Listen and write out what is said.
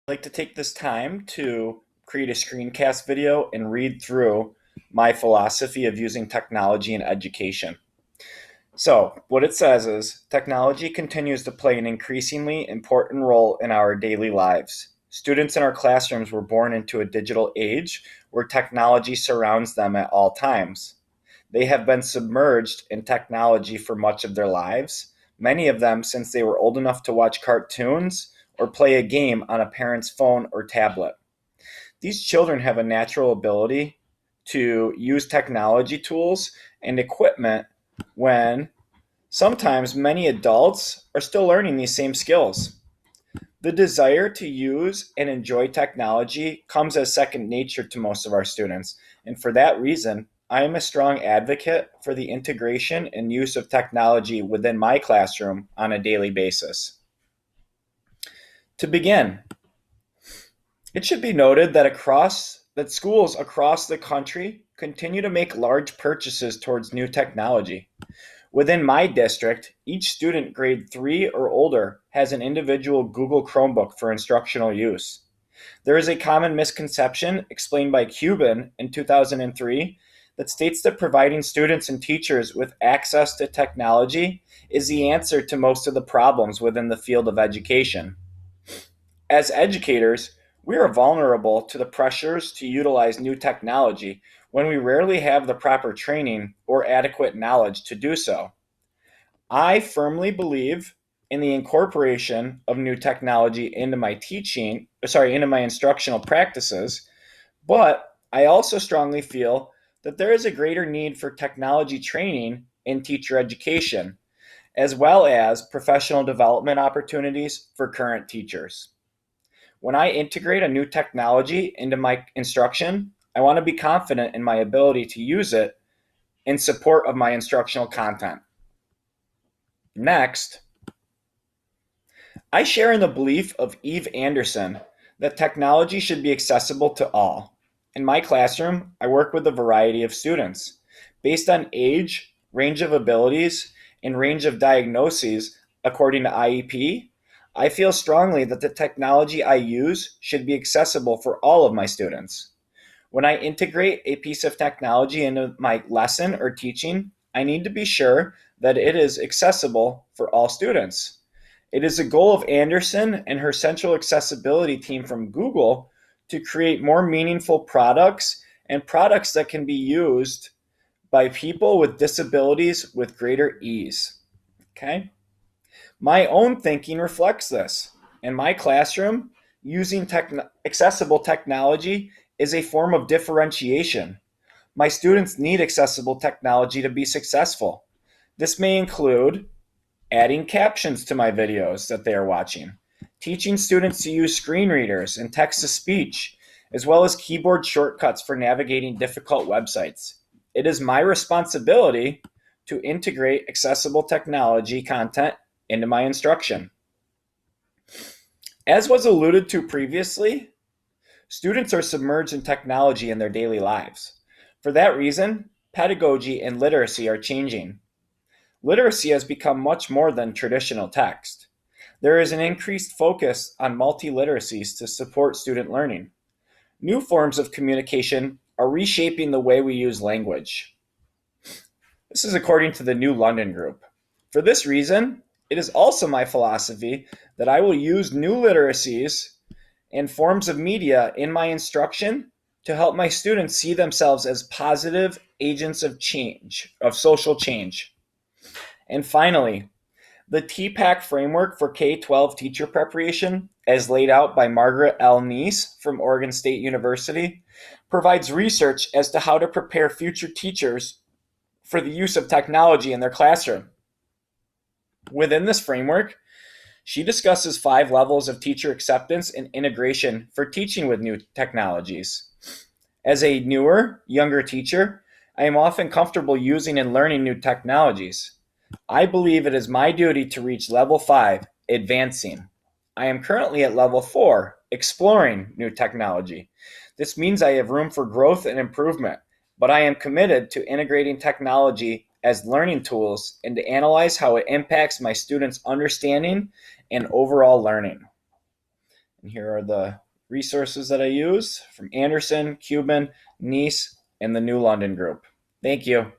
Like to take this time to create a screencast video and read through my philosophy of using technology in education. So, what it says is technology continues to play an increasingly important role in our daily lives. Students in our classrooms were born into a digital age where technology surrounds them at all times. They have been submerged in technology for much of their lives, many of them since they were old enough to watch cartoons or play a game on a parent's phone or tablet. These children have a natural ability to use technology tools and equipment when sometimes many adults are still learning these same skills. The desire to use and enjoy technology comes as second nature to most of our students, and for that reason, I am a strong advocate for the integration and use of technology within my classroom on a daily basis. To begin, it should be noted that schools across the country continue to make large purchases towards new technology. Within my district, each student grade 3 or older has an individual Google Chromebook for instructional use. There is a common misconception explained by Cuban in 2003 that states that providing students and teachers with access to technology is the answer to most of the problems within the field of education. As educators, we are vulnerable to the pressures to utilize new technology when we rarely have the proper training or adequate knowledge to do so. I firmly believe in the incorporation of new technology into into my instructional practices, but I also strongly feel that there is a greater need for technology training in teacher education, as well as professional development opportunities for current teachers. When I integrate a new technology into my instruction, I want to be confident in my ability to use it in support of my instructional content. Next, I share in the belief of Eve Anderson that technology should be accessible to all. In my classroom, I work with a variety of students. Based on age, range of abilities, and range of diagnoses according to IEP, I feel strongly that the technology I use should be accessible for all of my students. When I integrate a piece of technology into my lesson or teaching, I need to be sure that it is accessible for all students. It is a goal of Anderson and her central accessibility team from Google to create more meaningful products and products that can be used by people with disabilities with greater ease. Okay? My own thinking reflects this. In my classroom, using accessible technology is a form of differentiation. My students need accessible technology to be successful. This may include adding captions to my videos that they are watching, teaching students to use screen readers and text to speech, as well as keyboard shortcuts for navigating difficult websites. It is my responsibility to integrate accessible technology content into my instruction. As was alluded to previously, students are submerged in technology in their daily lives. For that reason, pedagogy and literacy are changing. Literacy has become much more than traditional text. There is an increased focus on multiliteracies to support student learning. New forms of communication are reshaping the way we use language. This is according to the New London Group. For this reason, it is also my philosophy that I will use new literacies and forms of media in my instruction to help my students see themselves as positive agents of change, of social change. And finally, the TPAC framework for K-12 teacher preparation, as laid out by Margaret L. Neese from Oregon State University, provides research as to how to prepare future teachers for the use of technology in their classroom. Within this framework, she discusses 5 levels of teacher acceptance and integration for teaching with new technologies. As a newer, younger teacher, I am often comfortable using and learning new technologies. I believe it is my duty to reach level 5, advancing. I am currently at level 4, exploring new technology. This means I have room for growth and improvement, but I am committed to integrating technology as learning tools and to analyze how it impacts my students' understanding and overall learning. And here are the resources that I use from Anderson, Cuban, Nice, and the New London Group. Thank you.